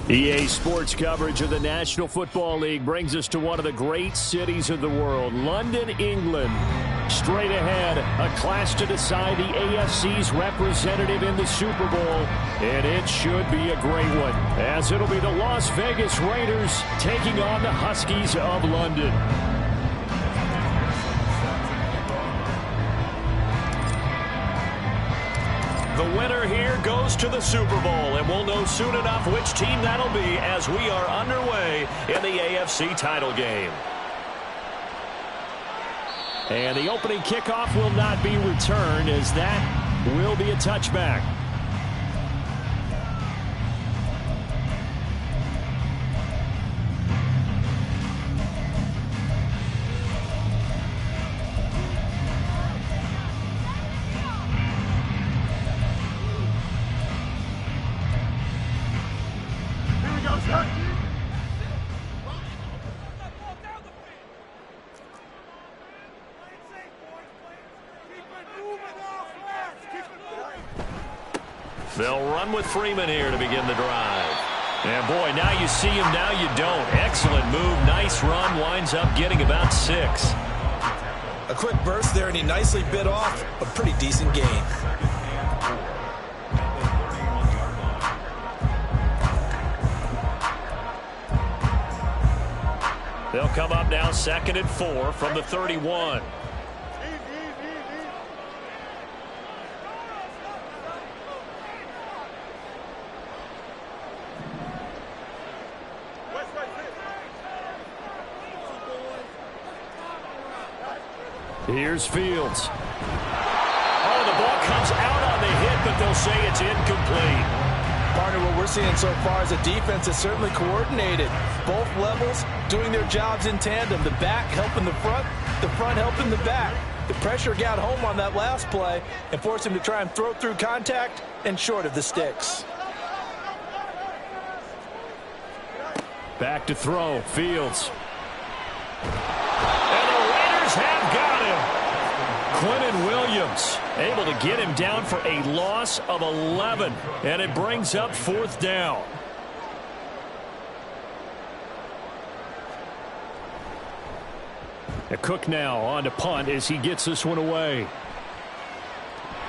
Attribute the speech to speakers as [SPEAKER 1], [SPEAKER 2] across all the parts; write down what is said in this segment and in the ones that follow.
[SPEAKER 1] EA Sports coverage of the National Football League brings us to one of the great cities of the world, London, England. Straight ahead, a clash to decide the AFC's representative in the Super Bowl, and it should be a great one, as it'll be the Las Vegas Raiders taking on the Huskies of London. The winner here goes to the Super Bowl, and we'll know soon enough which team that'll be as we are underway in the AFC title game. And the opening kickoff will not be returned, as that will be a touchback. They'll run with Freeman here to begin the drive. And boy, now you see him, now you don't. Excellent move, nice run, winds up getting about 6.
[SPEAKER 2] A quick burst there, and he nicely bit off a pretty decent gain.
[SPEAKER 1] They'll come up now 2nd and 4 from the 31. Here's Fields. Oh, the ball comes out on the hit, but they'll say it's incomplete.
[SPEAKER 2] Partner, what we're seeing so far is a defense that's certainly coordinated. Both levels doing their jobs in tandem. The back helping the front helping the back. The pressure got home on that last play and forced him to try and throw through contact and short of the sticks.
[SPEAKER 1] Back to throw, Fields. And the Raiders have got him. Quinnen Williams able to get him down for a loss of 11, and it brings up 4th down. Cook now on to punt as he gets this one away.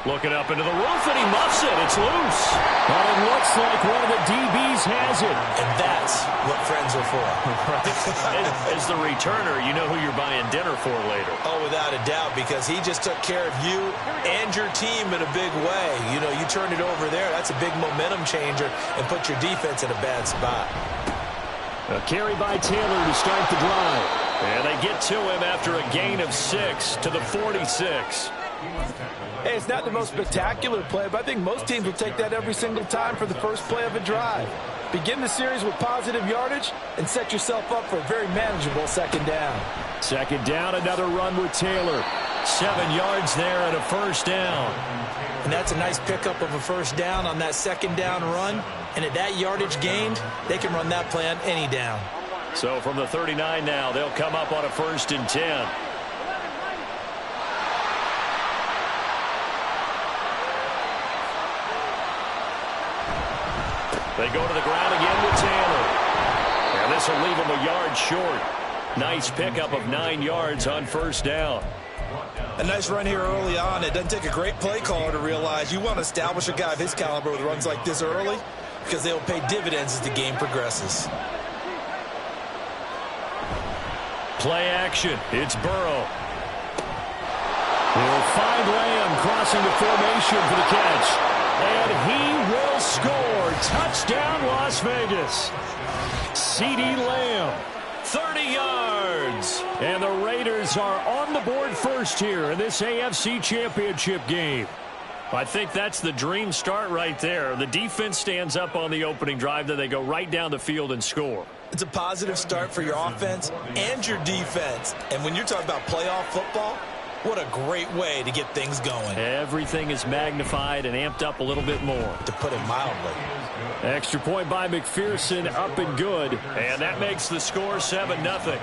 [SPEAKER 1] Looking up into the roof, and he muffs it. It's loose. But it looks like one of the DBs has it.
[SPEAKER 2] And that's what friends are for.
[SPEAKER 1] As the returner, you know who you're buying dinner for later.
[SPEAKER 2] Oh, without a doubt, because he just took care of you and your team in a big way. You know, you turn it over there, that's a big momentum changer and put your defense in a bad spot.
[SPEAKER 1] A carry by Taylor to start the drive. And they get to him after a gain of 6 to the 46.
[SPEAKER 2] Hey, it's not the most spectacular play, but I think most teams will take that every single time for the first play of a drive. Begin the series with positive yardage and set yourself up for a very manageable 2nd down.
[SPEAKER 1] 2nd down, another run with Taylor. 7 yards there and a 1st down.
[SPEAKER 2] And that's a nice pickup of a 1st down on that 2nd down run. And at that yardage gained, they can run that play on any down.
[SPEAKER 1] So from the 39 now, they'll come up on a 1st and 10. They go to the ground again with Taylor. And this will leave him a yard short. Nice pickup of 9 yards on 1st down.
[SPEAKER 2] A nice run here early on. It doesn't take a great play caller to realize you want to establish a guy of his caliber with runs like this early, because they'll pay dividends as the game progresses.
[SPEAKER 1] Play action. It's Burrow. He'll find Lamb crossing the formation for the catch. And he will score. Touchdown, Las Vegas. CeeDee Lamb, 30 yards. And the Raiders are on the board first here in this AFC Championship game. I think that's the dream start right there. The defense stands up on the opening drive, then they go right down the field and score.
[SPEAKER 2] It's a positive start for your offense and your defense. And when you're talking about playoff football, what a great way to get things going.
[SPEAKER 1] Everything is magnified and amped up a little bit more.
[SPEAKER 2] To put it mildly.
[SPEAKER 1] Extra point by McPherson, up and good. And that makes the score 7-0.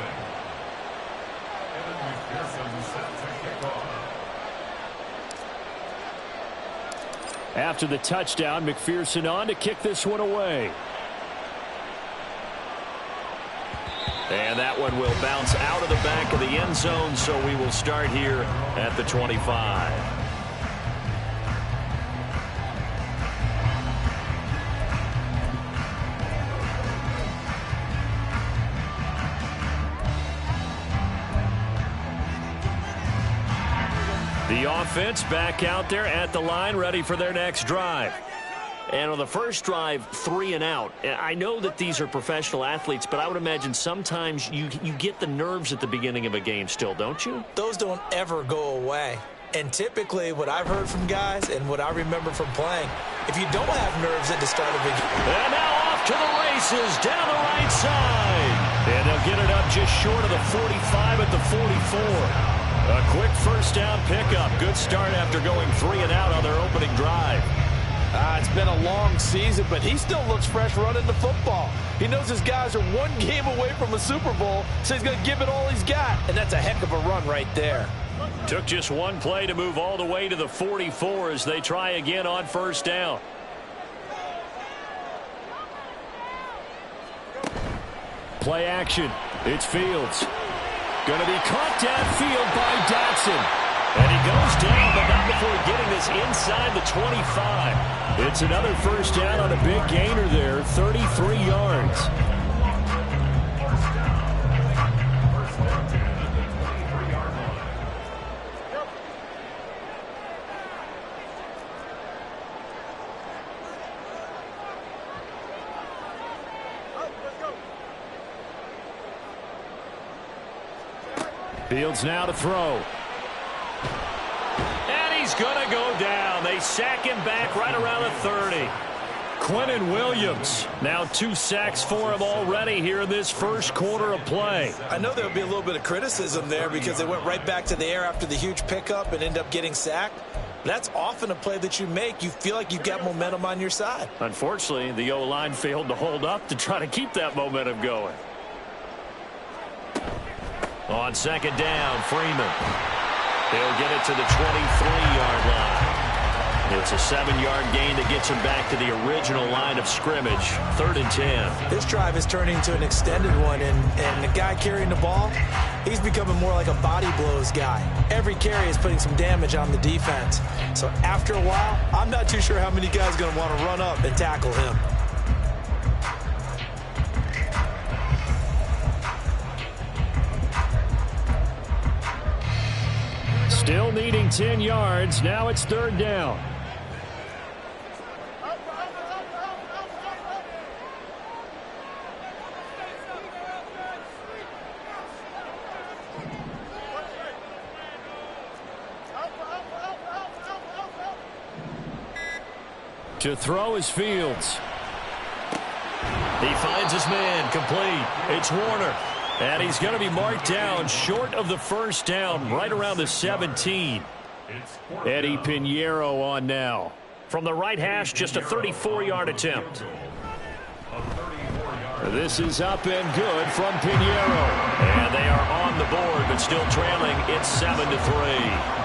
[SPEAKER 1] After the touchdown, McPherson on to kick this one away. And that one will bounce out of the back of the end zone, so we will start here at the 25. The offense back out there at the line, ready for their next drive. And on the first drive, 3 and out. I know that these are professional athletes, but I would imagine sometimes you get the nerves at the beginning of a game still, don't you?
[SPEAKER 2] Those don't ever go away. And typically what I've heard from guys and what I remember from playing, if you don't have nerves at the start of a game.
[SPEAKER 1] And now off to the races down the right side. And they'll get it up just short of the 45 at the 44. A quick first down pickup. Good start after going 3 and out on their opening drive.
[SPEAKER 2] It's been a long season, but he still looks fresh running the football. He knows his guys are one game away from a Super Bowl, so he's going to give it all he's got. And that's a heck of a run right there.
[SPEAKER 1] Took just one play to move all the way to the 44 as they try again on first down. Play action. It's Fields. Going to be caught downfield by Dotson. And he goes down, but not before getting this inside the 25. It's another first down on a big gainer there, 33 yards. Fields now to throw. He's going to go down. They sack him back right around the 30. Quinnen Williams, now 2 sacks for him already here in this first quarter of play.
[SPEAKER 2] I know there'll be a little bit of criticism there because they went right back to the air after the huge pickup and ended up getting sacked. That's often a play that you make. You feel like you've got momentum on your side.
[SPEAKER 1] Unfortunately, the O-line failed to hold up to try to keep that momentum going. On second down, Freeman. He'll get it to the 23-yard line. It's a 7-yard gain that gets him back to the original line of scrimmage, 3rd and 10.
[SPEAKER 2] This drive is turning into an extended one, and the guy carrying the ball, he's becoming more like a body blows guy. Every carry is putting some damage on the defense. So after a while, I'm not too sure how many guys are going to want to run up and tackle him.
[SPEAKER 1] Still needing 10 yards. Now it's 3rd down. To throw is Fields. He finds his man, complete. It's Warner. And he's going to be marked down short of the first down, right around the 17. Eddie Pinheiro on now. From the right hash, just a 34-yard attempt. This is up and good from Pinheiro. And they are on the board, but still trailing. It's 7-3.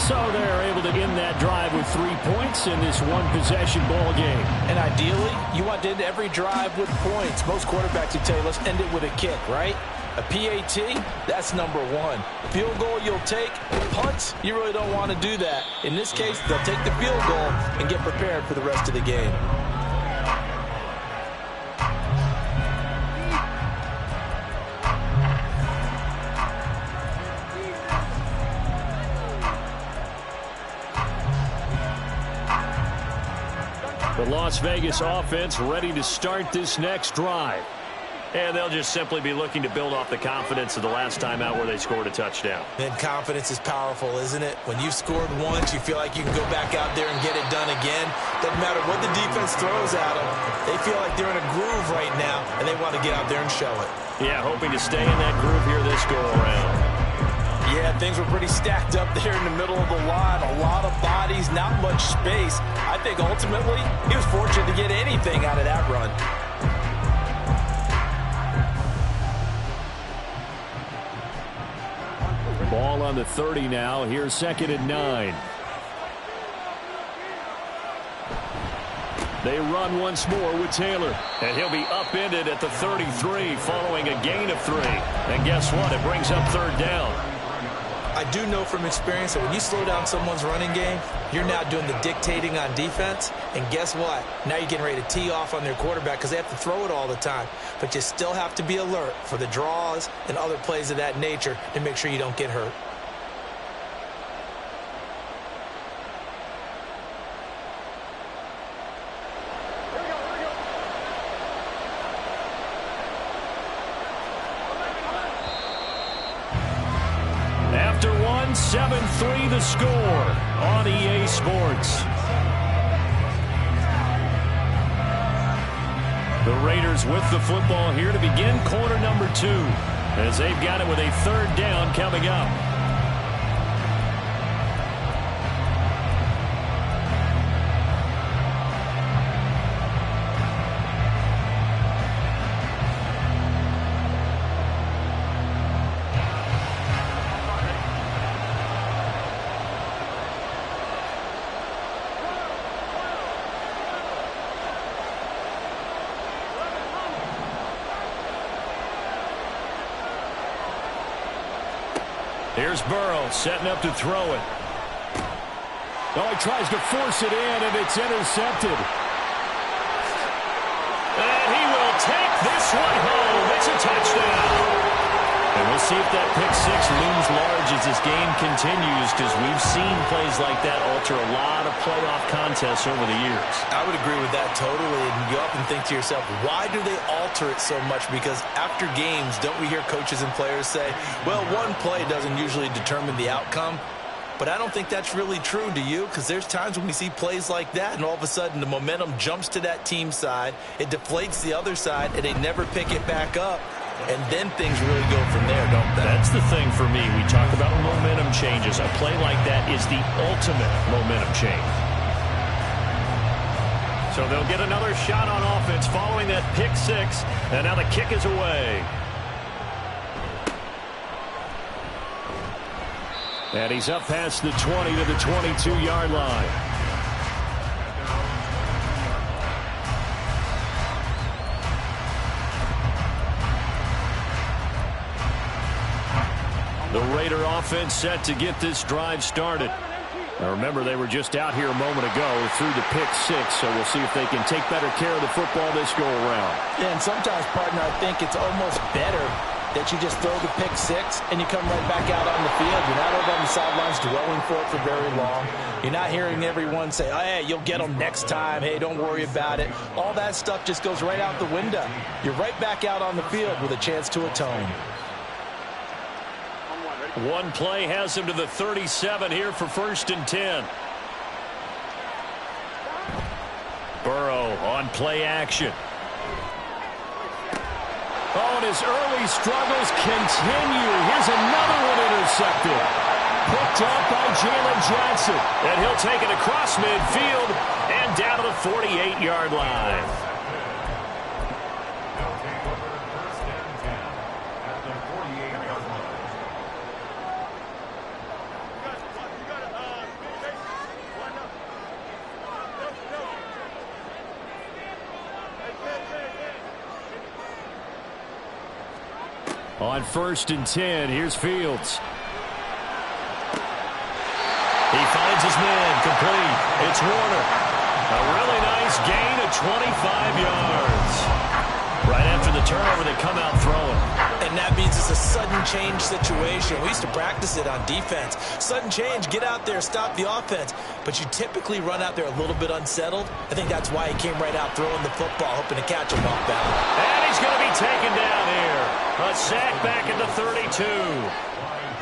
[SPEAKER 1] So they're able to end that drive with 3 points in this one-possession ball game.
[SPEAKER 2] And ideally, you want to end every drive with points. Most quarterbacks would tell you, let's end it with a kick, right? A PAT, that's number 1. Field goal you'll take. Punts, you really don't want to do that. In this case, they'll take the field goal and get prepared for the rest of the game.
[SPEAKER 1] The Las Vegas offense ready to start this next drive. And they'll just simply be looking to build off the confidence of the last time out where they scored a touchdown.
[SPEAKER 2] And confidence is powerful, isn't it? When you've scored once, you feel like you can go back out there and get it done again. Doesn't matter what the defense throws at them. They feel like they're in a groove right now, and they want to get out there and show it.
[SPEAKER 1] Yeah, hoping to stay in that groove here this go-around.
[SPEAKER 2] Yeah, things were pretty stacked up there in the middle of the line. A lot of bodies, not much space. I think ultimately he was fortunate to get anything out of that run.
[SPEAKER 1] Ball on the 30 now. Here's 2nd and 9. They run once more with Taylor. And he'll be upended at the 33 following a gain of 3. And guess what? It brings up third down.
[SPEAKER 2] I do know from experience that when you slow down someone's running game, you're now doing the dictating on defense. And guess what? Now you're getting ready to tee off on their quarterback because they have to throw it all the time. But you still have to be alert for the draws and other plays of that nature to make sure you don't get hurt.
[SPEAKER 1] After 7-3 the score on EA Sports. The Raiders with the football here to begin quarter number 2 as they've got it with a third down coming up. Here's Burrow setting up to throw it. Oh, he tries to force it in, and it's intercepted. And he will take this one home. It's a touchdown. And we'll see if that pick 6 looms large as this game continues, because we've seen plays like that alter a lot of playoff contests over the years. I would agree with that totally. And you often think to yourself, why do they alter it so much? Because after games, don't we hear coaches and players say, well, one play doesn't usually determine the outcome. But I don't think that's really true, do you? Because there's times when we see plays like that, and all of a sudden the momentum jumps to that team side, it deflates the other side, and they never pick it back up. And then things really go from there, don't they? That's the thing for me. We talk about momentum changes. A play like that is the ultimate momentum change. So they'll get another shot on offense following that pick 6. And now the kick is away. And he's up past the 20 to the 22-yard line. The Raider offense set to get this drive started. Now remember, they were just out here a moment ago through the pick 6, so we'll see if they can take better care of the football this go around.
[SPEAKER 2] Yeah, and sometimes, partner, I think it's almost better that you just throw the pick 6 and you come right back out on the field. You're not over on the sidelines dwelling for it for very long. You're not hearing everyone say, oh, hey, you'll get them next time. Hey, don't worry about it. All that stuff just goes right out the window. You're right back out on the field with a chance to atone.
[SPEAKER 1] One play has him to the 37 here for 1st and 10. Burrow on play action. Oh, and his early struggles continue. Here's another one intercepted. Picked up by Jalen Johnson. And he'll take it across midfield and down to the 48-yard line. On 1st and 10, here's Fields. He finds his man, complete. It's Warner. A really nice gain of 25 yards. Right after the turnover, they come out throwing.
[SPEAKER 2] And that means it's a sudden change situation. We used to practice it on defense. Sudden change, get out there, stop the offense. But you typically run out there a little bit unsettled. I think that's why he came right out throwing the football, hoping to catch him off balance.
[SPEAKER 1] And he's going to be taken down here. A sack back at the 32.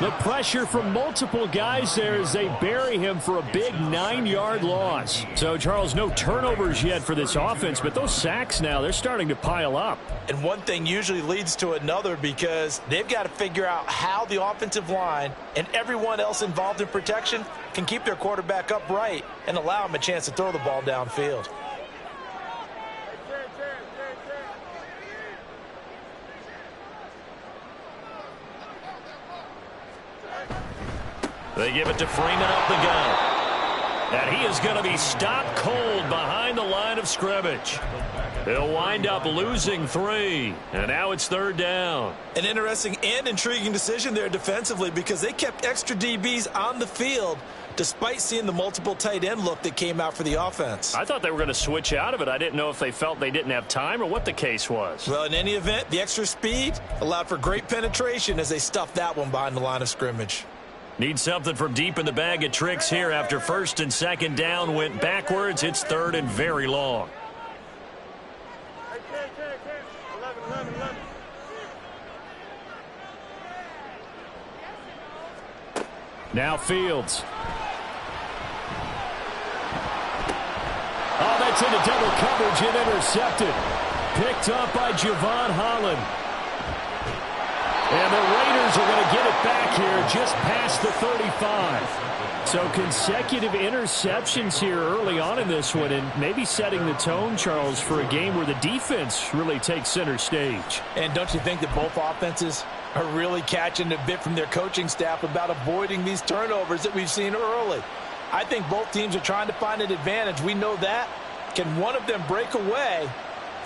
[SPEAKER 1] The pressure from multiple guys there as they bury him for a big 9-yard loss. So, Charles, no turnovers yet for this offense, but those sacks now, they're starting to pile up.
[SPEAKER 2] And one thing usually leads to another because they've got to figure out how the offensive line and everyone else involved in protection can keep their quarterback upright and allow him a chance to throw the ball downfield.
[SPEAKER 1] They give it to Freeman up the gun. And he is going to be stopped cold behind the line of scrimmage. They'll wind up losing 3, and now it's 3rd down.
[SPEAKER 2] An interesting and intriguing decision there defensively because they kept extra DBs on the field despite seeing the multiple tight end look that came out for the offense.
[SPEAKER 1] I thought they were going to switch out of it. I didn't know if they felt they didn't have time or what the case was.
[SPEAKER 2] Well, in any event, the extra speed allowed for great penetration as they stuffed that one behind the line of scrimmage.
[SPEAKER 1] Need something from deep in the bag of tricks here after 1st and 2nd down went backwards. It's 3rd and very long. Now Fields. Oh, that's into double coverage and intercepted. Picked up by Javon Holland. And the Raiders are going to get it back here just past the 35. So consecutive interceptions here early on in this one, and maybe setting the tone, Charles, for a game where the defense really takes center stage.
[SPEAKER 2] And don't you think that both offenses are really catching a bit from their coaching staff about avoiding these turnovers that we've seen early? I think both teams are trying to find an advantage. We know that. Can one of them break away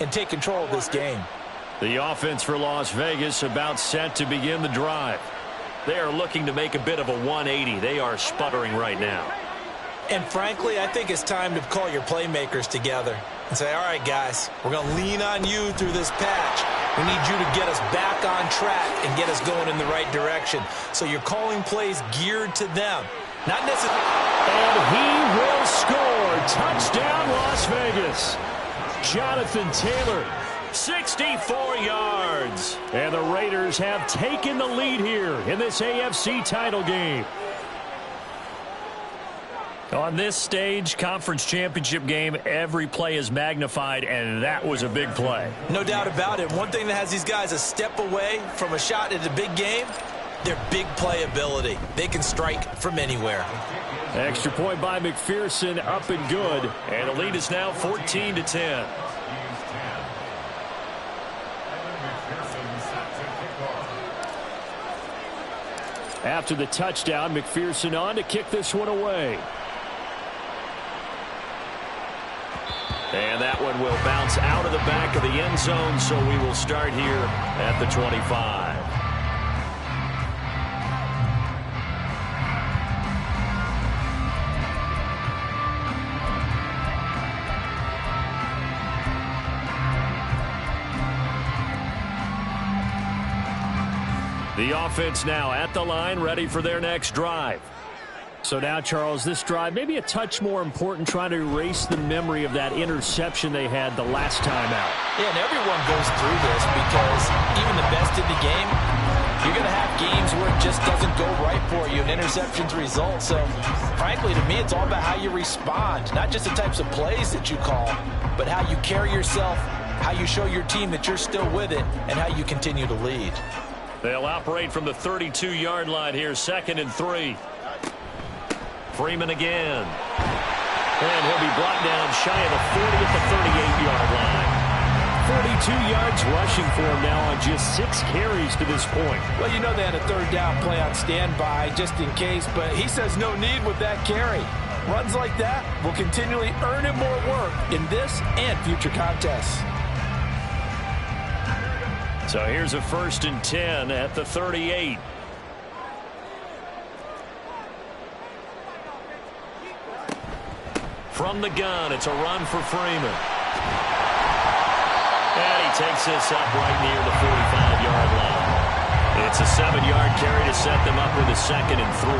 [SPEAKER 2] and take control of this game?
[SPEAKER 1] The offense for Las Vegas about set to begin the drive. They are looking to make a bit of a 180. They are sputtering right now.
[SPEAKER 2] And frankly, I think it's time to call your playmakers together and say, all right, guys, we're going to lean on you through this patch. We need you to get us back on track and get us going in the right direction. So you're calling plays geared to them. Not necessarily.
[SPEAKER 1] And he will score. Touchdown, Las Vegas. Jonathan Taylor, 64 yards. And the Raiders have taken the lead here in this AFC title game. On this stage, conference championship game, every play is magnified, and that was a big play.
[SPEAKER 2] No doubt about it. One thing that has these guys a step away from a shot at a big game, their big playability. They can strike from anywhere.
[SPEAKER 1] Extra point by McPherson, up and good. And the lead is now 14-10. After the touchdown, McPherson on to kick this one away. And that one will bounce out of the back of the end zone, so we will start here at the 25. The offense now at the line, ready for their next drive. So now, Charles, this drive maybe a touch more important, trying to erase the memory of that interception they had the last time out.
[SPEAKER 2] Yeah, and everyone goes through this because even the best in the game, you're going to have games where it just doesn't go right for you, and interceptions result. So, frankly, to me, it's all about how you respond, not just the types of plays that you call, but how you carry yourself, how you show your team that you're still with it, and how you continue to lead.
[SPEAKER 1] They'll operate from the 32-yard line here, 2nd and 3. Freeman again. And he'll be brought down shy of the 40 at the 38-yard line. 42 yards rushing for him now on just 6 carries to this point.
[SPEAKER 2] Well, you know they had a 3rd down play on standby just in case, but he says no need with that carry. Runs like that will continually earn him more work in this and future contests.
[SPEAKER 1] So here's a 1st and 10 at the 38. From the gun, it's a run for Freeman. And he takes this up right near the 45-yard line. It's a 7-yard carry to set them up with a 2nd and 3.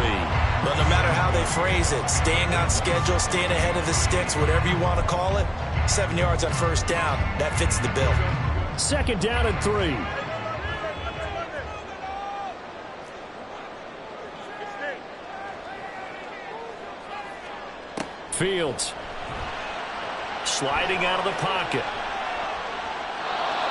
[SPEAKER 2] But no matter how they phrase it, staying on schedule, staying ahead of the sticks, whatever you want to call it, 7 yards on 1st down, that fits the bill.
[SPEAKER 1] 2nd down and 3. Fields sliding out of the pocket.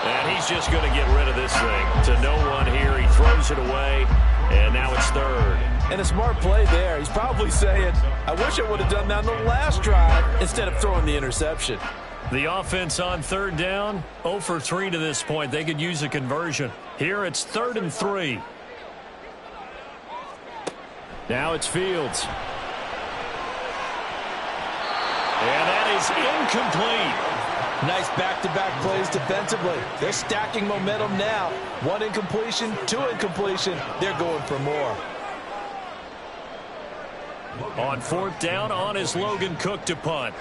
[SPEAKER 1] And he's just going to get rid of this thing to no one here. He throws it away, and now it's 3rd.
[SPEAKER 2] And a smart play there. He's probably saying, I wish I would have done that on the last drive instead of throwing the interception.
[SPEAKER 1] The offense on 3rd down, 0 for 3 to this point. They could use a conversion. Here it's 3rd and 3. Now it's Fields. And that is incomplete.
[SPEAKER 2] Nice back-to-back plays defensively. They're stacking momentum now. 1 incompletion, 2 incompletion. They're going for more.
[SPEAKER 1] On 4th down, on is Logan Cook to punt.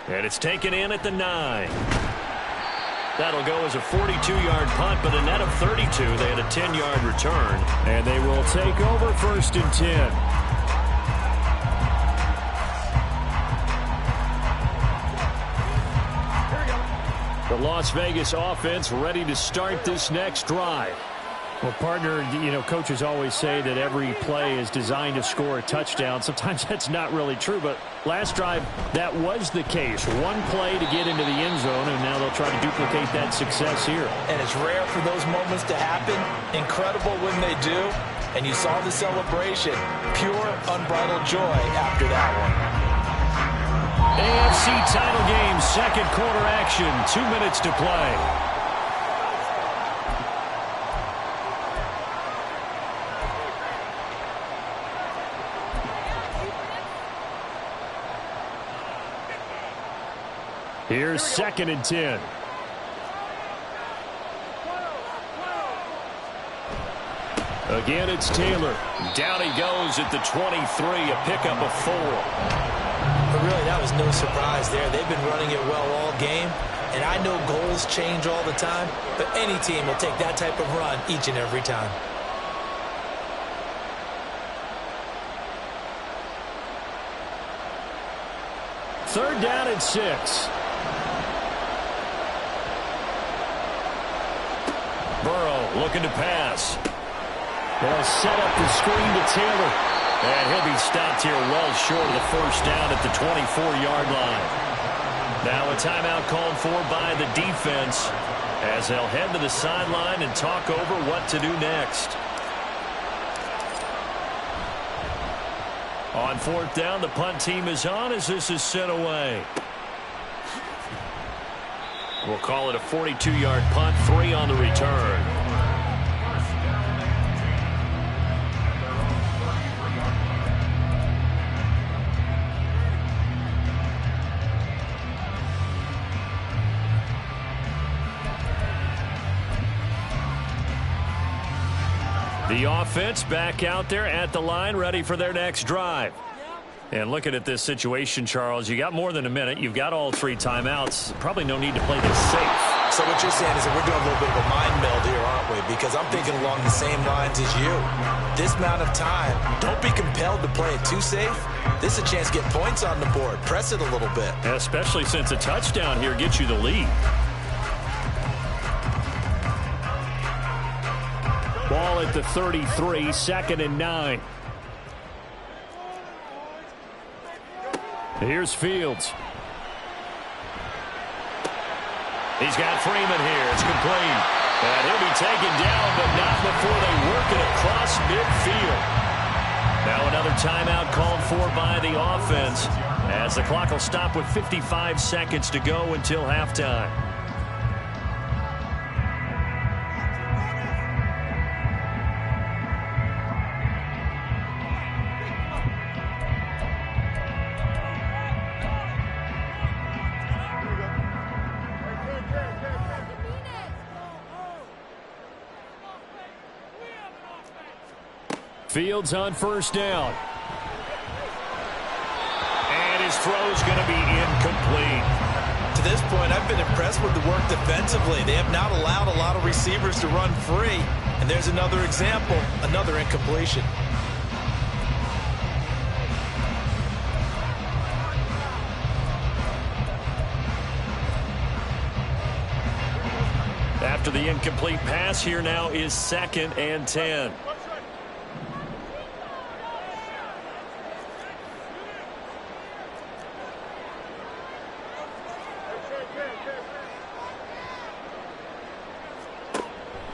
[SPEAKER 1] And it's taken in at the 9. That'll go as a 42-yard punt, but a net of 32. They had a 10-yard return. And they will take over 1st and 10. The Las Vegas offense ready to start this next drive. Well, partner, you know, coaches always say that every play is designed to score a touchdown. Sometimes that's not really true, but last drive, that was the case. 1 play to get into the end zone, and now they'll try to duplicate that success here.
[SPEAKER 2] And it's rare for those moments to happen. Incredible when they do. And you saw the celebration. Pure, unbridled joy after that one.
[SPEAKER 1] AFC title game, 2nd quarter action, 2 minutes to play. Here's 2nd and 10. Again, it's Taylor. Down he goes at the 23, a pickup of 4.
[SPEAKER 2] But really, that was no surprise there. They've been running it well all game. And I know goals change all the time, but any team will take that type of run each and every time.
[SPEAKER 1] Third down and 6. Burrow looking to pass. They'll set up the screen to Taylor. And he'll be stopped here well short of the 1st down at the 24-yard line. Now a timeout called for by the defense as they'll head to the sideline and talk over what to do next. On 4th down, the punt team is on as this is sent away. We'll call it a 42-yard punt, 3 on the return. The offense back out there at the line, ready for their next drive. And looking at this situation, Charles, you got more than a minute. You've got all 3 timeouts. Probably no need to play this safe.
[SPEAKER 2] So what you're saying is that we're doing a little bit of a mind meld here, aren't we? Because I'm thinking along the same lines as you. This amount of time, don't be compelled to play it too safe. This is a chance to get points on the board. Press it a little bit.
[SPEAKER 1] Especially since a touchdown here gets you the lead. Ball at the 33, 2nd and 9. Here's Fields. He's got Freeman here. It's complete. And he'll be taken down, but not before they work it across midfield. Now another timeout called for by the offense as the clock will stop with 55 seconds to go until halftime. Fields on 1st down. And his throw's going to be incomplete.
[SPEAKER 2] To this point, I've been impressed with the work defensively. They have not allowed a lot of receivers to run free. And there's another example, another incompletion.
[SPEAKER 1] After the incomplete pass, here now is 2nd and 10.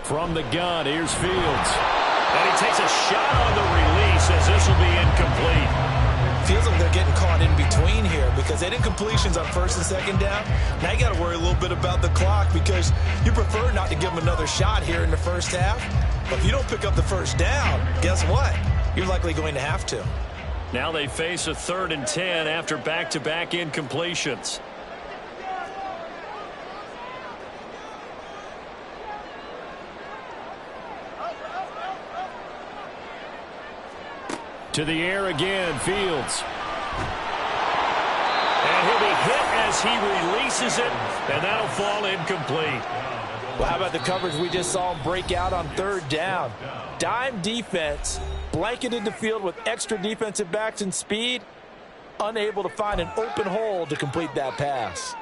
[SPEAKER 1] From the gun, here's Fields. And he takes a shot on the release as this will be incomplete.
[SPEAKER 2] Feels like they're getting caught in between here because they did completions on first and second down. Now you got to worry a little bit about the clock because you prefer not to give them another shot here in the first half. But if you don't pick up the first down, guess what? You're likely going to have to.
[SPEAKER 1] Now they face a 3rd and 10 after back-to-back incompletions. To the air again, Fields. And he'll be hit as he releases it, and that'll fall incomplete.
[SPEAKER 2] Well, how about the coverage we just saw him break out on 3rd down? Dime defense, blanketed the field with extra defensive backs and speed, unable to find an open hole to complete that pass.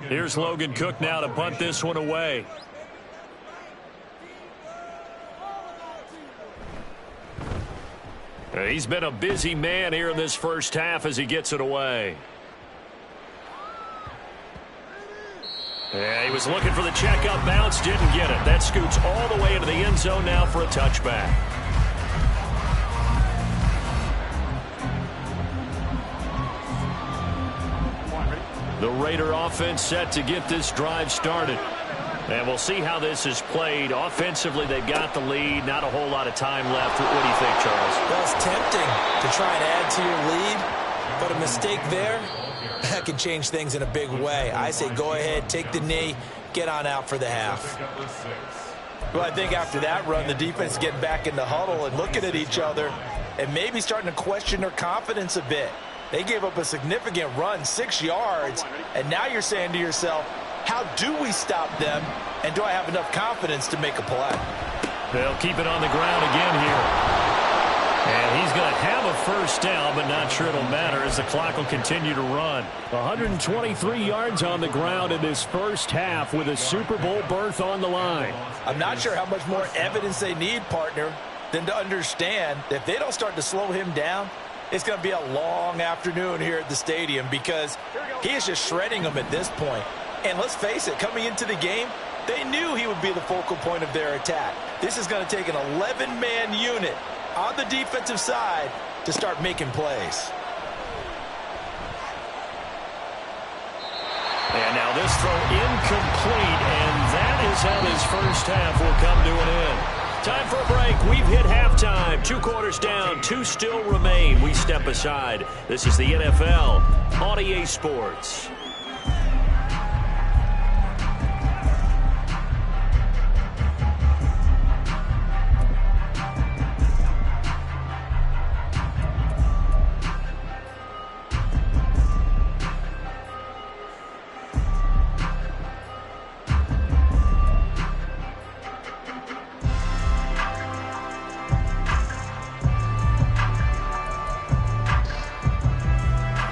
[SPEAKER 1] Here's Logan Cook now to punt this one away. He's been a busy man here in this first half as he gets it away. Yeah, he was looking for the checkup bounce, didn't get it. That scoots all the way into the end zone now for a touchback. The Raider offense set to get this drive started. And we'll see how this is played. Offensively, they've got the lead. Not a whole lot of time left. What do you think, Charles?
[SPEAKER 2] Well, it's tempting to try and add to your lead, but a mistake there, that can change things in a big way. I say go ahead, take the knee, get on out for the half. Well, I think after that run, the defense is getting back in the huddle and looking at each other and maybe starting to question their confidence a bit. They gave up a significant run, 6 yards, and now you're saying to yourself, how do we stop them, and do I have enough confidence to make a play?
[SPEAKER 1] They'll keep it on the ground again here. And he's going to have a first down, but not sure it'll matter as the clock will continue to run. 123 yards on the ground in this first half with a Super Bowl berth on the line.
[SPEAKER 2] I'm not sure how much more evidence they need, partner, than to understand that if they don't start to slow him down, it's going to be a long afternoon here at the stadium because he is just shredding them at this point. And let's face it, coming into the game, they knew he would be the focal point of their attack. This is going to take an 11-man unit on the defensive side to start making plays.
[SPEAKER 1] And now this throw incomplete, and that is how this first half will come to an end. Time for a break. We've hit halftime. 2 quarters down, 2 still remain. We step aside. This is the NFL on EA Sports.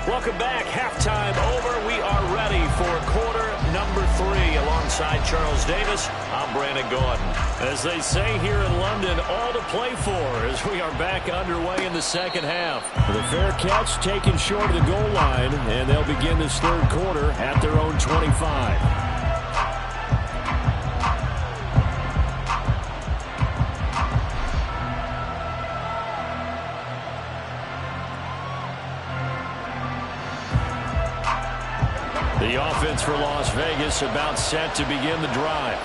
[SPEAKER 1] Welcome back. Halftime over. We are ready for quarter number 3. Alongside Charles Davis, I'm Brandon Gordon. As they say here in London, all to play for as we are back underway in the second half. The fair catch taken short of the goal line, and they'll begin this third quarter at their own 25. The offense for Las Vegas about set to begin the drive.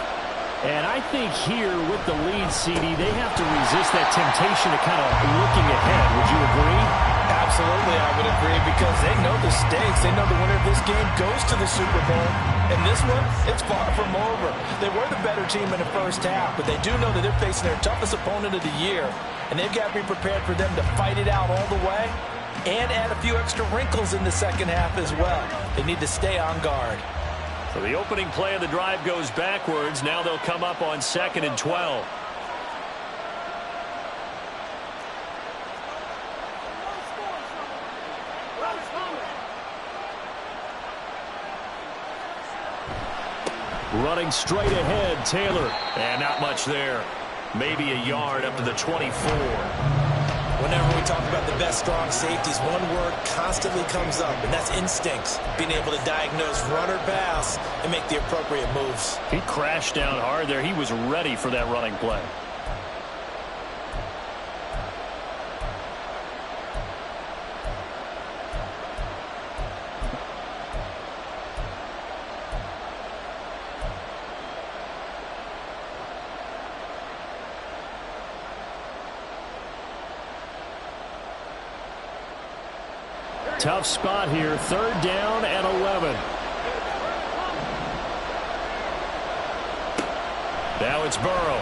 [SPEAKER 3] And I think here with the lead, CD, they have to resist that temptation to kind of looking ahead. Would you agree?
[SPEAKER 2] Absolutely, I would agree because they know the stakes. They know the winner of this game goes to the Super Bowl. And this one, it's far from over. They were the better team in the first half, but they do know that they're facing their toughest opponent of the year. And they've got to be prepared for them to fight it out all the way and add a few extra wrinkles in the second half as well. They need to stay on guard.
[SPEAKER 1] So the opening play of the drive goes backwards. Now they'll come up on 2nd and 12. Running straight ahead, Taylor. And not much there. Maybe a yard up to the 24.
[SPEAKER 2] Whenever we talk about the best strong safeties, one word constantly comes up, and that's instincts. Being able to diagnose run or pass and make the appropriate moves.
[SPEAKER 1] He crashed down hard there. He was ready for that running play.
[SPEAKER 3] Tough spot here, 3rd down and 11. Now it's Burrow.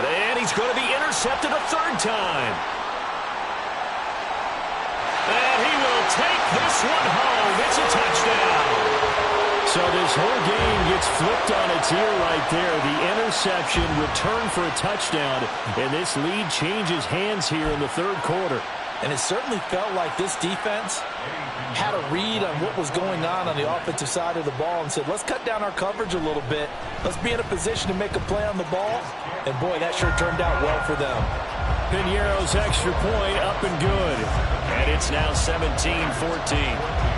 [SPEAKER 3] And he's going to be intercepted a 3rd time. And he will take this one home. It's a touchdown. So this whole game gets flipped on its ear right there. The interception returned for a touchdown, and this lead changes hands here in the 3rd quarter.
[SPEAKER 2] And it certainly felt like this defense had a read on what was going on the offensive side of the ball and said, let's cut down our coverage a little bit. Let's be in a position to make a play on the ball. And, boy, that sure turned out well for them.
[SPEAKER 3] Piñeiro's extra point up and good. And it's now 17-14.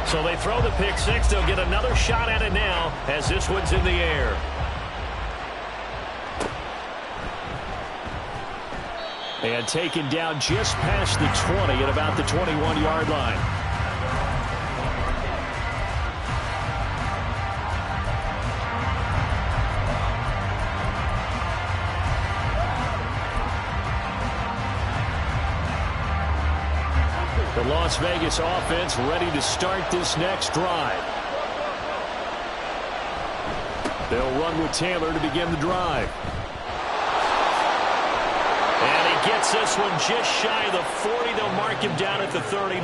[SPEAKER 3] So they throw the pick six. They'll get another shot at it now as this one's in the air. And taken down just past the 20 at about the 21-yard line. The Las Vegas offense ready to start this next drive. They'll run with Taylor to begin the drive. And he gets this one just shy of the 40. They'll mark him down at the 39.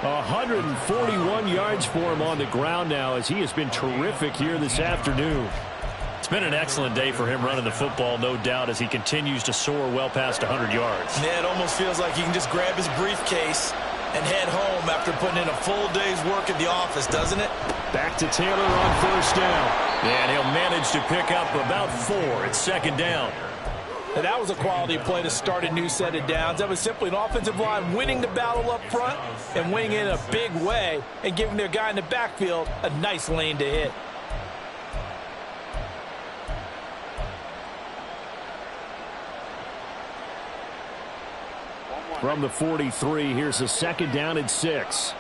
[SPEAKER 3] 141 yards for him on the ground now as he has been terrific here this afternoon. It's been an excellent day for him running the football, no doubt, as he continues to soar well past 100 yards.
[SPEAKER 2] Yeah, it almost feels like he can just grab his briefcase and head home after putting in a full day's work at the office, doesn't it?
[SPEAKER 3] Back to Taylor on 1st down. And he'll manage to pick up about 4. It's 2nd down.
[SPEAKER 2] Now, that was a quality play to start a new set of downs. That was simply an offensive line winning the battle up front and winning it in a big way and giving their guy in the backfield a nice lane to hit.
[SPEAKER 3] From the 43, here's a 2nd down and 6.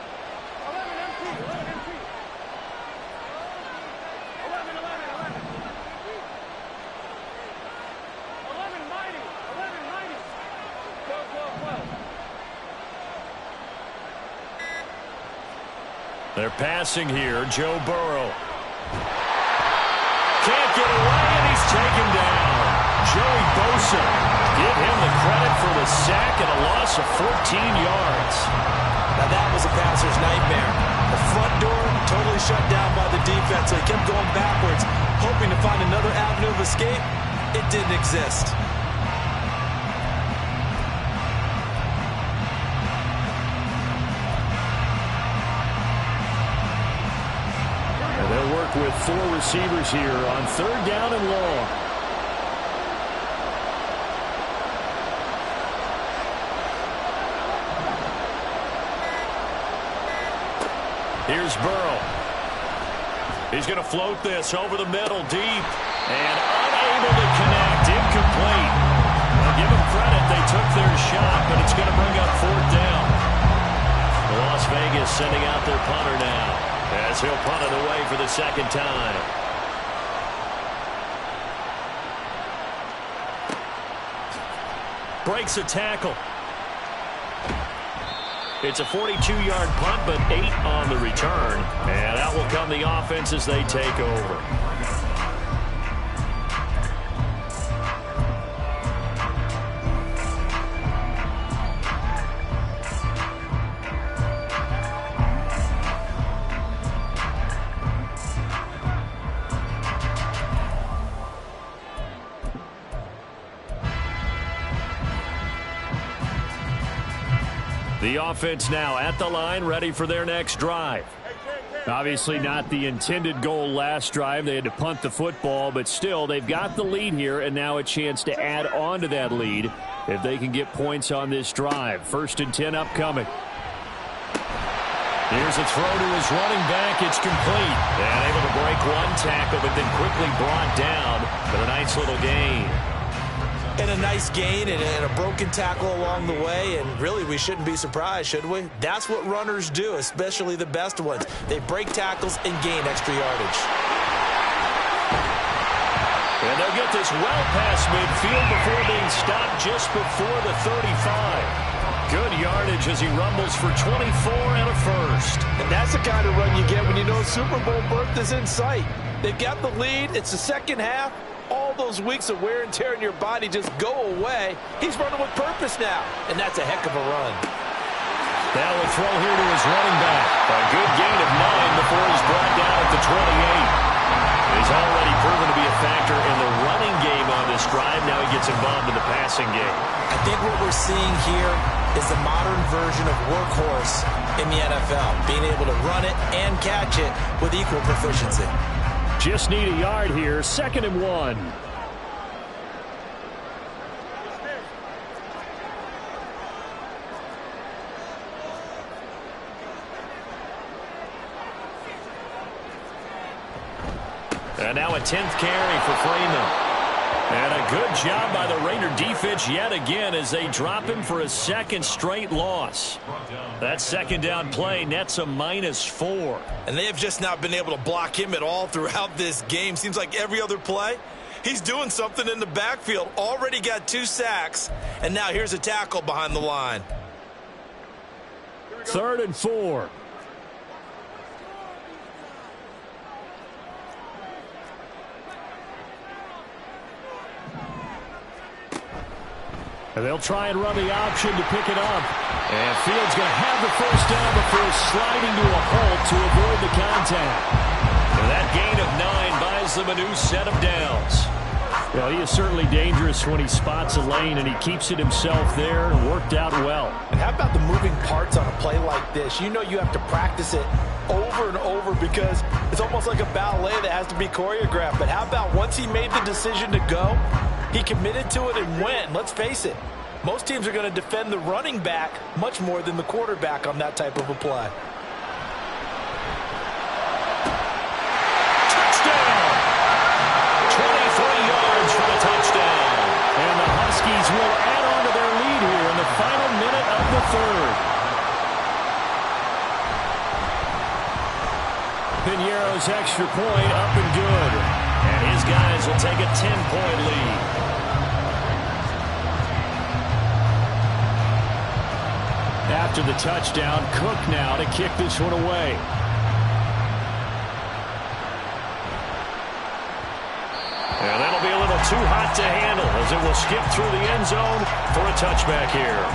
[SPEAKER 3] They're passing here. Joe Burrow. Can't get away, and he's taken down. Joey Bosa. Give him the credit for the sack and a loss of 14 yards.
[SPEAKER 2] Now that was a passer's nightmare. The front door totally shut down by the defense. They kept going backwards, hoping to find another avenue of escape. It didn't exist.
[SPEAKER 3] They'll work with 4 receivers here on 3rd down and long. Here's Burrow. He's going to float this over the middle deep and unable to connect. Incomplete. Well, give them credit. They took their shot, but it's going to bring up 4th down. Las Vegas sending out their punter now as he'll punt it away for the 2nd time. Breaks a tackle. It's a 42-yard punt, but 8 on the return. And out will come the offense as they take over. The offense now at the line, ready for their next drive. Obviously not the intended goal last drive. They had to punt the football, but still they've got the lead here, and now a chance to add on to that lead if they can get points on this drive. 1st and 10 upcoming. Here's a throw to his running back. It's complete. And able to break one tackle, but then quickly brought down. But a nice little gain.
[SPEAKER 2] And a nice gain and a broken tackle along the way, and really we shouldn't be surprised, should we? That's what runners do, especially the best ones. They break tackles and gain extra yardage.
[SPEAKER 3] And they'll get this well past midfield before being stopped just before the 35. Good yardage as he rumbles for 24 and a first.
[SPEAKER 2] And that's the kind of run you get when you know Super Bowl berth is in sight. They've got the lead. It's the second half. All those weeks of wear and tear in your body just go away. He's running with purpose now, and that's a heck of a run.
[SPEAKER 3] Now a throw here to his running back. A good gain of 9 before he's brought down at the 28. He's already proven to be a factor in the running game on this drive. Now he gets involved in the passing game.
[SPEAKER 2] I think what we're seeing here is the modern version of workhorse in the NFL, being able to run it and catch it with equal proficiency.
[SPEAKER 1] Just need a yard here, 2nd and 1.
[SPEAKER 3] And now a 10th carry for Freeman. And a good job by the Raider defense yet again as they drop him for a second straight loss. That second down play nets a -4.
[SPEAKER 2] And they have just not been able to block him at all throughout this game. Seems like every other play, he's doing something in the backfield. Already got 2 sacks, and now here's a tackle behind the line.
[SPEAKER 1] 3rd and 4. And they'll try and run the option to pick it up. And Fields going to have the first down before sliding to a halt to avoid the contact.
[SPEAKER 3] And that gain of 9 buys them a new set of downs.
[SPEAKER 1] Well, he is certainly dangerous when he spots a lane, and he keeps it himself there and worked out well.
[SPEAKER 2] And how about the moving parts on a play like this? You know you have to practice it over and over because it's almost like a ballet that has to be choreographed. But how about once he made the decision to go, he committed to it and went. Let's face it, most teams are going to defend the running back much more than the quarterback on that type of a play.
[SPEAKER 3] Touchdown! 23 yards for the touchdown.
[SPEAKER 1] And the Huskies will add on to their lead here in the final minute of the 3rd. Piñeiro's extra point up and good.
[SPEAKER 3] And his guys will take a 10-point lead.
[SPEAKER 1] After the touchdown, Cook now to kick this one away.
[SPEAKER 3] And that'll be a little too hot to handle as it will skip through the end zone for a touchback here.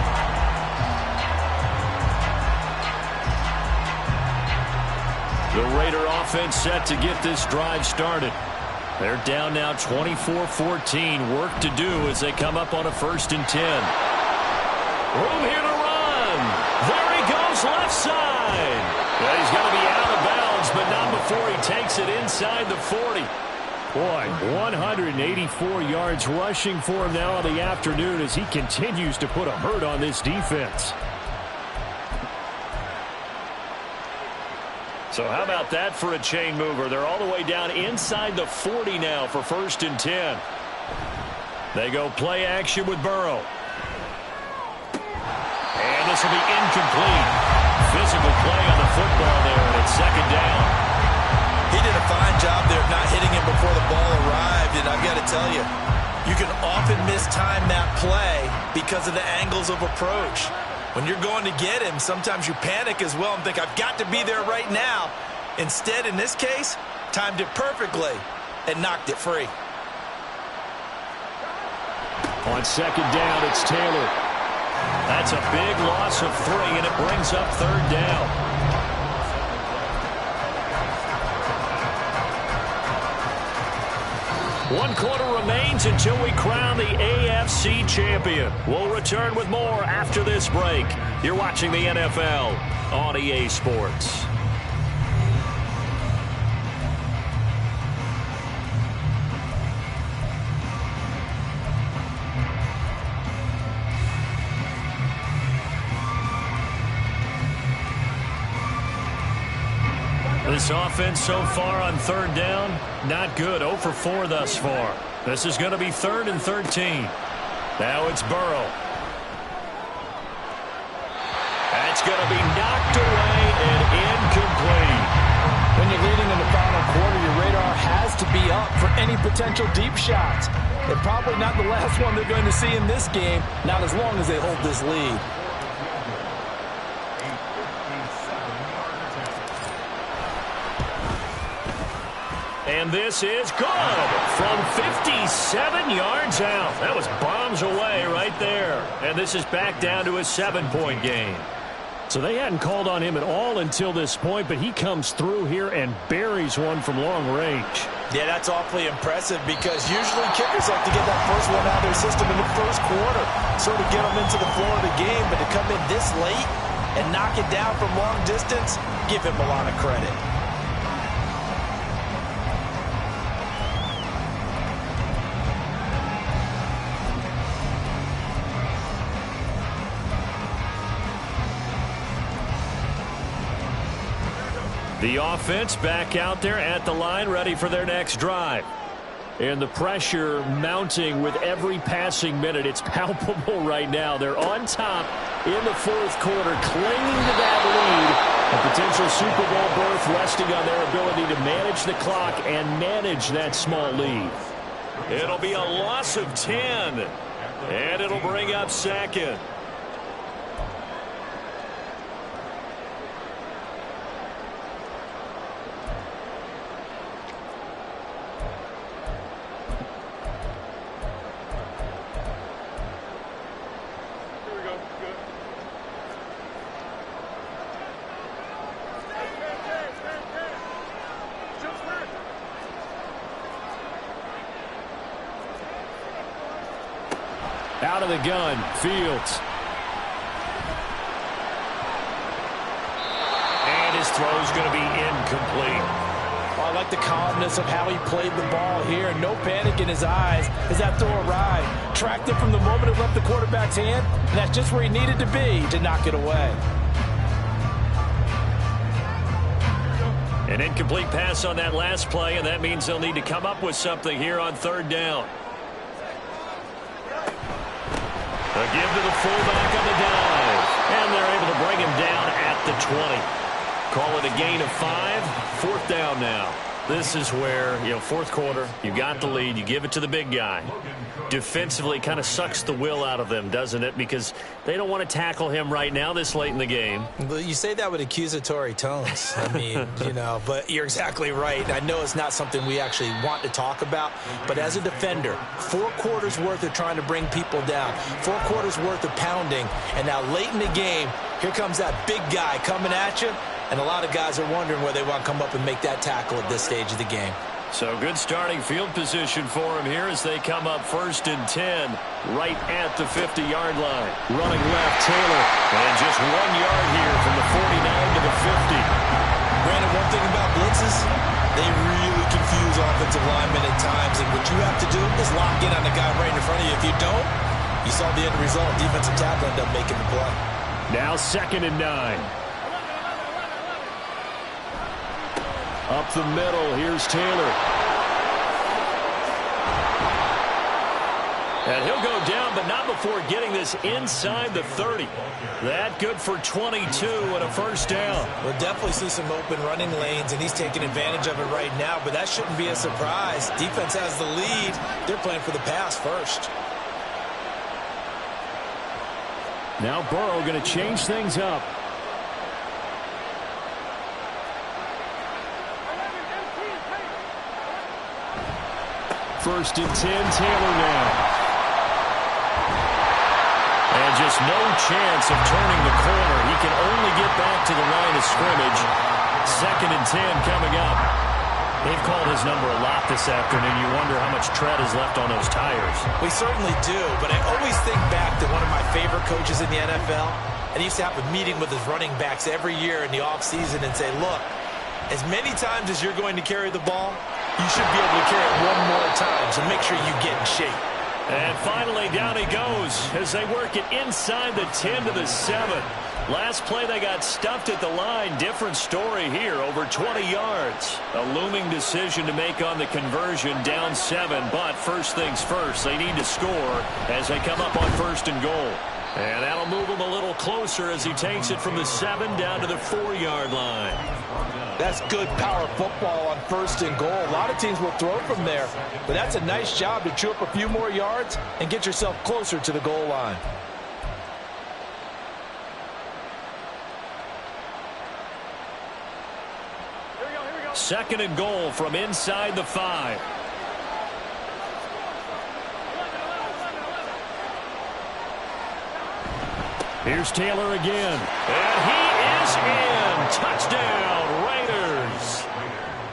[SPEAKER 3] The Raider offense set to get this drive started. They're down now 24-14. Work to do as they come up on a 1st and 10. Room here to run. There he goes left side. Well, he's going to be out of bounds, but not before he takes it inside the 40.
[SPEAKER 1] Boy, 184 yards rushing for him now in the afternoon as he continues to put a hurt on this defense.
[SPEAKER 3] So how about that for a chain mover? They're all the way down inside the 40 now for 1st and 10. They go play action with Burrow. And this will be incomplete. Physical play on the football there, and it's 2nd down.
[SPEAKER 2] He did a fine job there of not hitting him before the ball arrived, and I've got to tell you, you can often mistime that play because of the angles of approach. When you're going to get him, sometimes you panic as well and think, I've got to be there right now. Instead, in this case, timed it perfectly and knocked it free.
[SPEAKER 1] On 2nd down, it's Taylor.
[SPEAKER 3] That's a big loss of 3, and it brings up 3rd down. One quarter remains until we crown the AFC champion. We'll return with more after this break. You're watching the NFL on EA Sports. This offense so far on 3rd down, not good. 0 for 4 thus far. This is going to be 3rd and 13. Now it's Burrow. That's going to be knocked away and incomplete.
[SPEAKER 2] When you're leading in the final quarter, your radar has to be up for any potential potential deep shots. And probably not the last one they're going to see in this game, not as long as they hold this lead.
[SPEAKER 3] And this is good from 57 yards out. That was bombs away right there. And this is back down to a 7-point game.
[SPEAKER 1] So they hadn't called on him at all until this point, but he comes through here and buries one from long range.
[SPEAKER 2] Yeah, that's awfully impressive because usually kickers like to get that first one out of their system in the first quarter, sort of get them into the flow of the game, but to come in this late and knock it down from long distance, give him a lot of credit.
[SPEAKER 3] The offense back out there at the line, ready for their next drive.
[SPEAKER 1] And the pressure mounting with every passing minute. It's palpable right now. They're on top in the fourth quarter, clinging to that lead. A potential Super Bowl berth resting on their ability to manage the clock and manage that small lead.
[SPEAKER 3] It'll be a loss of 10, and it'll bring up second.
[SPEAKER 1] Out of the gun, Fields.
[SPEAKER 3] And his throw's going to be incomplete.
[SPEAKER 2] Well, I like the calmness of how he played the ball here. No panic in his eyes as that throw arrived. Tracked it from the moment it left the quarterback's hand, and that's just where he needed to be to knock it away.
[SPEAKER 3] An incomplete pass on that last play, and that means they'll need to come up with something here on third down. A give to the fullback on the dive. And they're able to bring him down at the 20. Call it a gain of 5. Fourth down now. This is where, fourth quarter, you got the lead, you give it to the big guy. Defensively, kind of sucks the will out of them, doesn't it? Because they don't want to tackle him right now this late in the game.
[SPEAKER 2] But you say that with accusatory tones. I mean, but you're exactly right. I know it's not something we actually want to talk about, but as a defender, 4 quarters worth of trying to bring people down, 4 quarters worth of pounding, and now late in the game, here comes that big guy coming at you, and a lot of guys are wondering whether they want to come up and make that tackle at this stage of the game.
[SPEAKER 3] So good starting field position for him here as they come up 1st and 10 right at the 50-yard line.
[SPEAKER 1] Running left, Taylor.
[SPEAKER 3] And just 1 yard here from the 49 to the 50.
[SPEAKER 2] Brandon, one thing about blitzes, they really confuse offensive linemen at times, and what you have to do is lock in on the guy right in front of you. If you don't, you saw the end result. Defensive tackle ended up making the play.
[SPEAKER 1] Now 2nd and 9. Up the middle, here's Taylor.
[SPEAKER 3] And he'll go down, but not before getting this inside the 30. That good for 22 and a first down.
[SPEAKER 2] We'll definitely see some open running lanes, and he's taking advantage of it right now, but that shouldn't be a surprise. Defense has the lead. They're playing for the pass first.
[SPEAKER 1] Now Burrow going to change things up. 1st and 10, Taylor now.
[SPEAKER 3] And just no chance of turning the corner. He can only get back to the line of scrimmage. 2nd and 10 coming up. They've called his number a lot this afternoon. You wonder how much tread is left on those tires.
[SPEAKER 2] We certainly do, but I always think back to one of my favorite coaches in the NFL. And he used to have a meeting with his running backs every year in the offseason and say, look, as many times as you're going to carry the ball, you should be able to carry it one more time, so make sure you get in shape.
[SPEAKER 3] And finally, down he goes as they work it inside the 10 to the 7. Last play, they got stuffed at the line. Different story here, over 20 yards. A looming decision to make on the conversion, down 7. But first things first, they need to score as they come up on 1st and goal. And that'll move him a little closer as he takes it from the 7 down to the 4-yard line.
[SPEAKER 2] That's good power football on 1st and goal. A lot of teams will throw from there, but that's a nice job to chew up a few more yards and get yourself closer to the goal line.
[SPEAKER 3] Second and goal from inside the 5.
[SPEAKER 1] Here's Taylor again. And he is in. Touchdown, Raiders.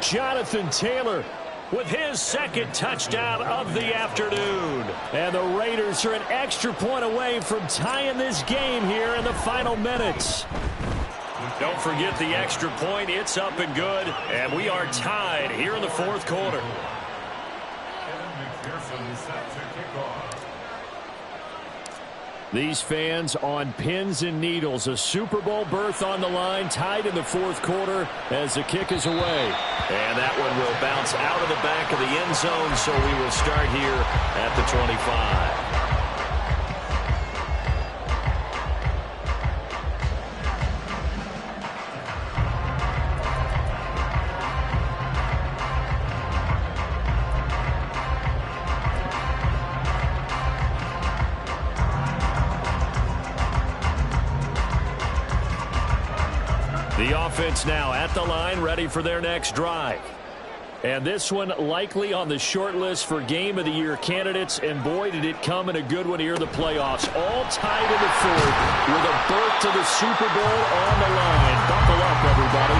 [SPEAKER 1] Jonathan Taylor with his second touchdown of the afternoon. And the Raiders are an extra point away from tying this game here in the final minutes.
[SPEAKER 3] Don't forget the extra point. It's up and good. And we are tied here in the 4th quarter.
[SPEAKER 1] These fans on pins and needles. A Super Bowl berth on the line, tied in the 4th quarter as the kick is away.
[SPEAKER 3] And that one will bounce out of the back of the end zone, so we will start here at the 25.
[SPEAKER 1] The offense now at the line, ready for their next drive. And this one likely on the short list for Game of the Year candidates. And boy, did it come in a good one here in the playoffs. All tied in the 4th with a berth to the Super Bowl on the line. Buckle up, everybody.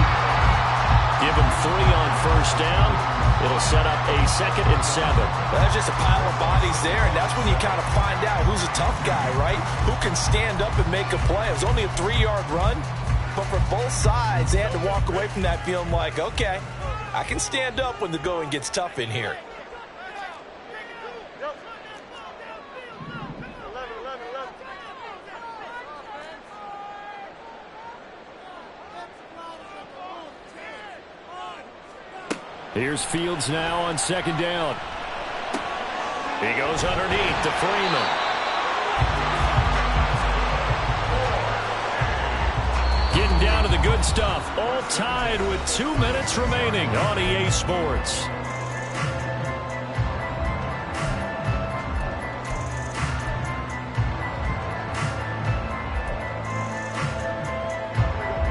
[SPEAKER 3] Give them 3 on 1st down. It'll set up a 2nd and 7.
[SPEAKER 2] That's just a pile of bodies there, and that's when you kind of find out who's a tough guy, right? Who can stand up and make a play. It was only a 3-yard run. But for both sides, they had to walk away from that feeling like, okay, I can stand up when the going gets tough in here.
[SPEAKER 1] Here's Fields now on 2nd down.
[SPEAKER 3] He goes underneath to Freeman.
[SPEAKER 1] Getting down to the good stuff. All tied with 2 minutes remaining on EA Sports.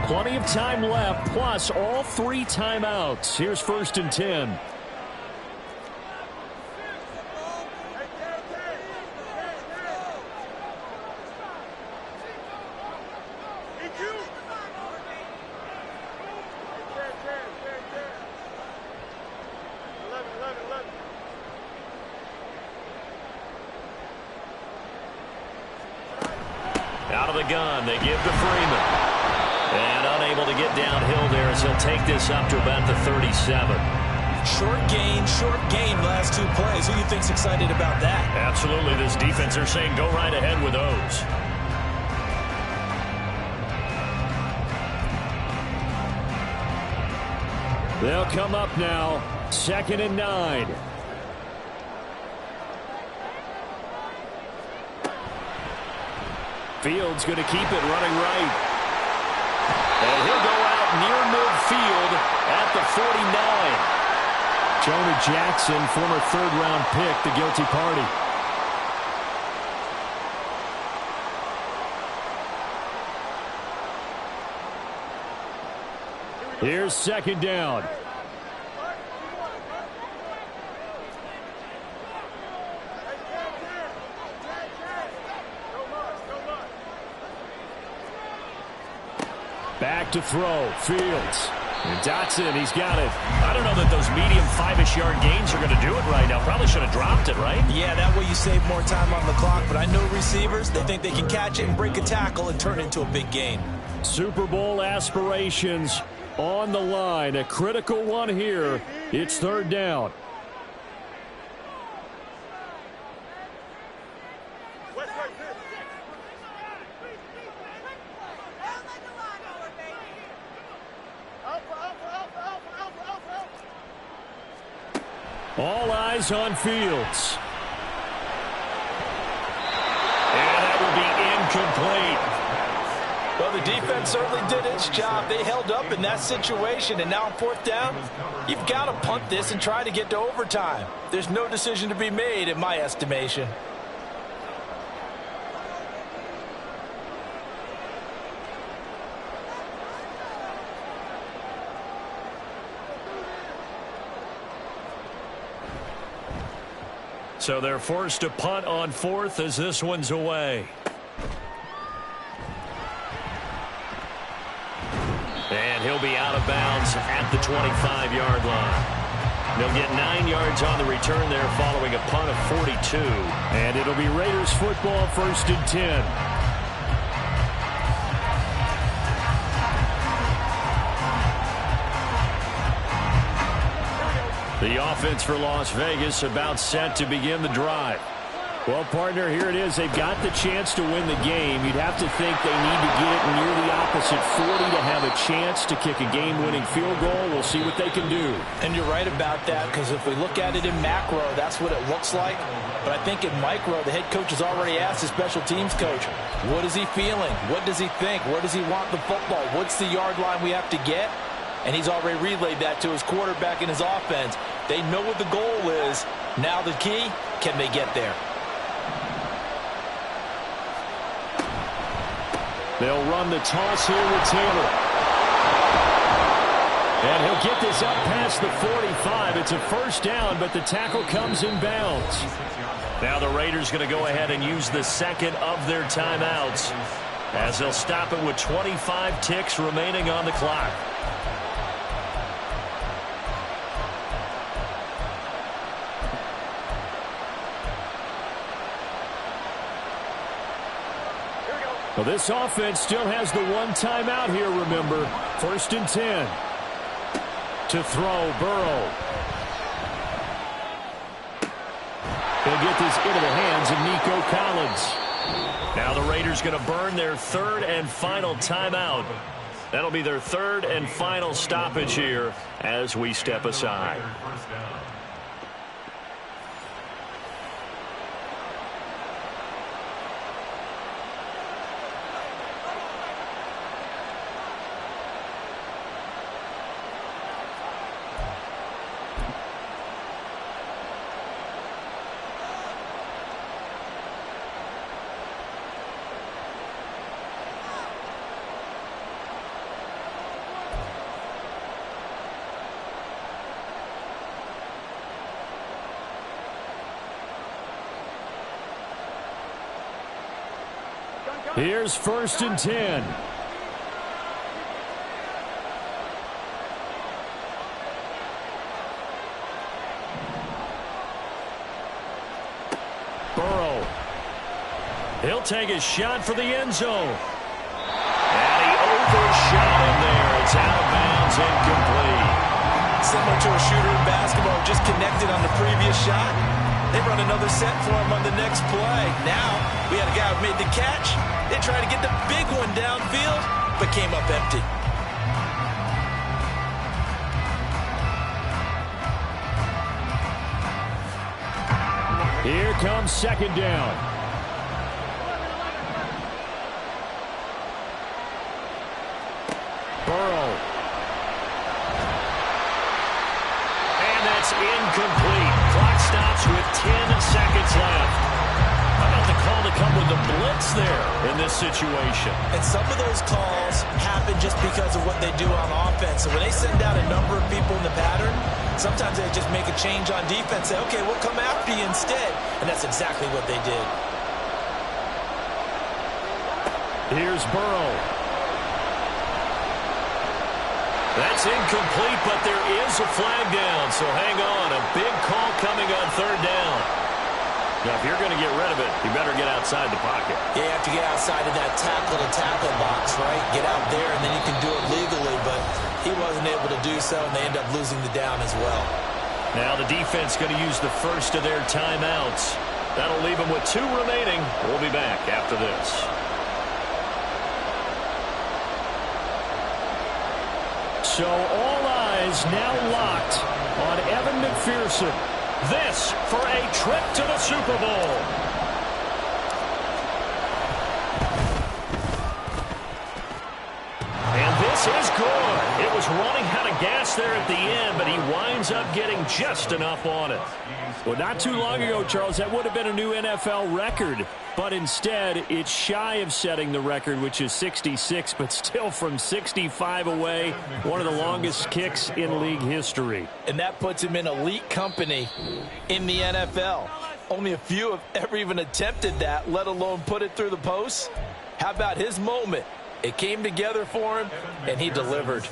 [SPEAKER 1] Plenty of time left, plus all 3 timeouts. Here's 1st and 10.
[SPEAKER 3] Out of the gun, they give to Freeman. And unable to get downhill there as he'll take this up to about the 37.
[SPEAKER 2] Short gain, last 2 plays. Who do you think's excited about that?
[SPEAKER 3] Absolutely. This defense, they're saying go right ahead with those.
[SPEAKER 1] They'll come up now. 2nd and 9. Fields going to keep it running right.
[SPEAKER 3] And he'll go out near midfield at the 49.
[SPEAKER 1] Jonah Jackson, former 3rd-round pick, the guilty party. Here's 2nd down. Back to throw. Fields. And Dotson, he's got it.
[SPEAKER 3] I don't know that those medium 5-ish yard gains are going to do it right now. Probably should have dropped it, right?
[SPEAKER 2] Yeah, that way you save more time on the clock. But I know receivers, they think they can catch it and break a tackle and turn it into a big gain.
[SPEAKER 1] Super Bowl aspirations on the line. A critical one here. It's 3rd down. All eyes on Fields.
[SPEAKER 3] And that will be incomplete.
[SPEAKER 2] Well, the defense certainly did its job. They held up in that situation, and now on fourth down, you've got to punt this and try to get to overtime. There's no decision to be made in my estimation.
[SPEAKER 1] So they're forced to punt on fourth as this one's away. And he'll be out of bounds at the 25-yard line. They'll get 9 yards on the return there following a punt of 42. And it'll be Raiders football, 1st and 10. The offense for Las Vegas about set to begin the drive. Well, partner, here it is. They've got the chance to win the game. You'd have to think they need to get it near the opposite 40 to have a chance to kick a game-winning field goal. We'll see what they can do.
[SPEAKER 2] And you're right about that, because if we look at it in macro, that's what it looks like. But I think in micro, the head coach has already asked the special teams coach, what is he feeling? What does he think? Where does he want the football? What's the yard line we have to get? And he's already relayed that to his quarterback and his offense. They know what the goal is. Now the key, can they get there?
[SPEAKER 1] They'll run the toss here with Taylor. And he'll get this up past the 45. It's a first down, but the tackle comes in bounds. Now the Raiders going to go ahead and use the second of their timeouts, as they'll stop it with 25 ticks remaining on the clock. Well, this offense still has the one timeout here, remember. 1st and 10. To throw, Burrow. He'll get this into the hands of Nico Collins. Now the Raiders going to burn their 3rd and final timeout. That'll be their 3rd and final stoppage here as we step aside. Here's 1st and 10. Burrow. He'll take a shot for the end zone. And he overshot him there. It's out of bounds, incomplete.
[SPEAKER 2] Similar to a shooter in basketball, just connected on the previous shot. They run another set for him on the next play. Now, we had a guy who made the catch. They tried to get the big one downfield, but came up empty.
[SPEAKER 1] Here comes 2nd down. Burrow. And that's incomplete. Clock stops with 10 seconds left. How about the call to come with the blitz there in this situation?
[SPEAKER 2] And some of those calls happen just because of what they do on offense. So when they send out a number of people in the pattern, sometimes they just make a change on defense. Say, okay, we'll come after you instead. And that's exactly what they did.
[SPEAKER 1] Here's Burrow. That's incomplete, but there is a flag down. So hang on. A big call coming on 3rd down. Now, if you're going to get rid of it, you better get outside the pocket.
[SPEAKER 2] Yeah, you have to get outside of that tackle-to-tackle box, right? Get out there, and then you can do it legally, but he wasn't able to do so, and they end up losing the down as well.
[SPEAKER 1] Now the defense going to use the first of their timeouts. That'll leave them with 2 remaining. We'll be back after this. So all eyes now locked on Evan McPherson. This for a trip to the Super Bowl.
[SPEAKER 3] gas there at the end, but he winds up getting just enough on it.
[SPEAKER 1] Well, not too long ago, Charles, that would have been a new NFL record. But instead, it's shy of setting the record, which is 66, but still from 65 away, one of the longest kicks in league history.
[SPEAKER 2] And that puts him in elite company in the NFL. Only a few have ever even attempted that, let alone put it through the post. How about his moment? It came together for him, and he delivered.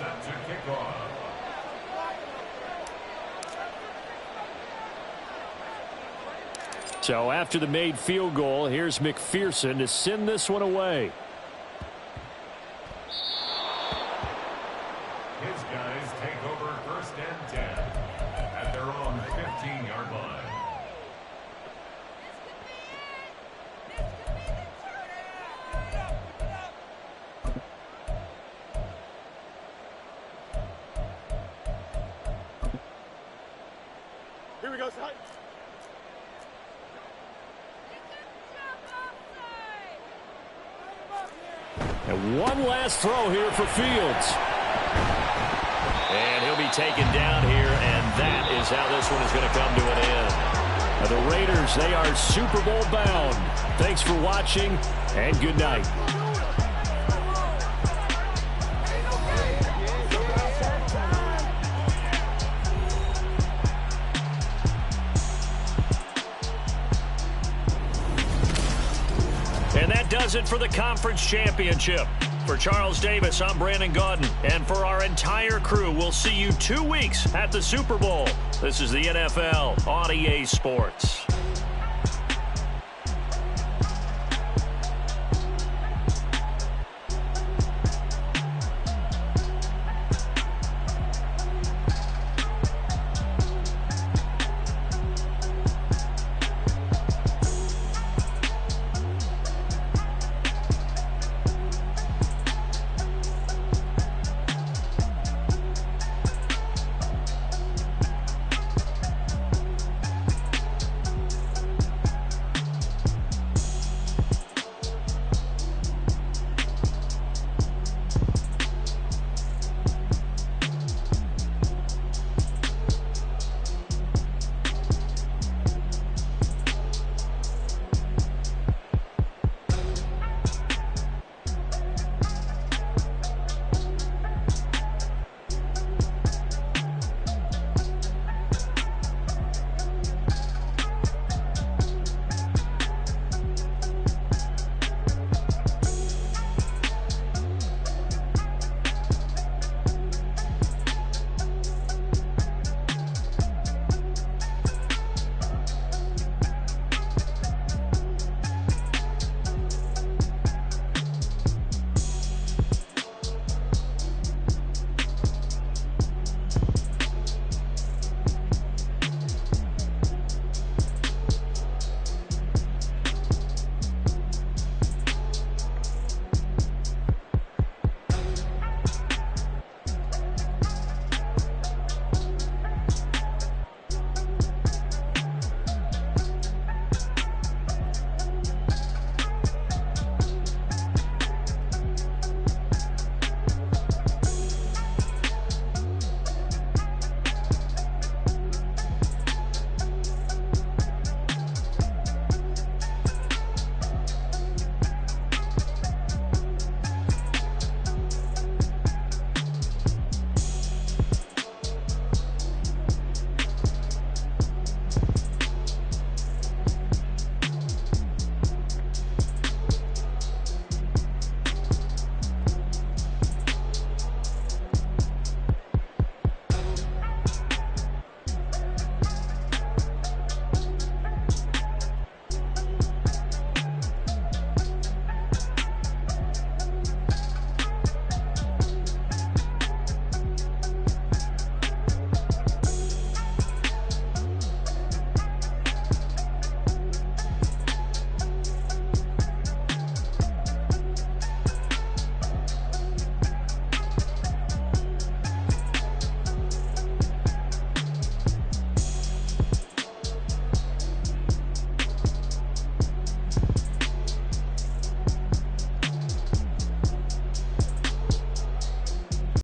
[SPEAKER 1] So after the made field goal, here's McPherson to send this one away.
[SPEAKER 4] His guys take over 1st and 10 at their own 15-yard line.
[SPEAKER 5] Here we go, son.
[SPEAKER 1] And one last throw here for Fields.
[SPEAKER 3] And he'll be taken down here, and that is how this one is going to come to an end.
[SPEAKER 1] Now the Raiders, they are Super Bowl bound. Thanks for watching, and good night.
[SPEAKER 3] And that does it for the conference championship. For Charles Davis, I'm Brandon Gaudin. And for our entire crew, we'll see you 2 weeks at the Super Bowl. This is the NFL on EA Sports.